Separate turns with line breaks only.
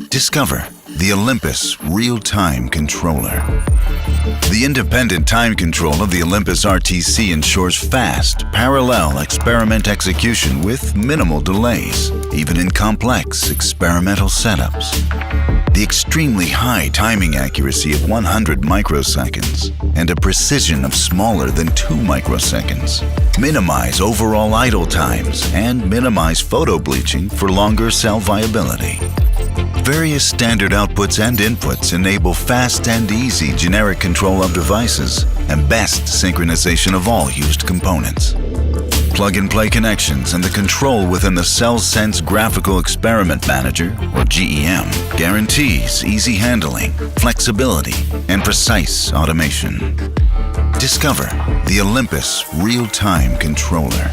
Discover the Olympus Real-Time Controller. The independent time control of the Olympus RTC ensures fast, parallel experiment execution with minimal delays, even in complex experimental setups. The extremely high timing accuracy of 100 microseconds and a precision of smaller than 2 microseconds minimize overall idle times and minimize photo bleaching for longer cell viability. Various standard outputs and inputs enable fast and easy generic control of devices and best synchronization of all used components. Plug-and-play connections and the control within the cellSens Graphical Experiment Manager, or GEM, guarantees easy handling, flexibility, and precise automation. Discover the Olympus Real-Time Controller.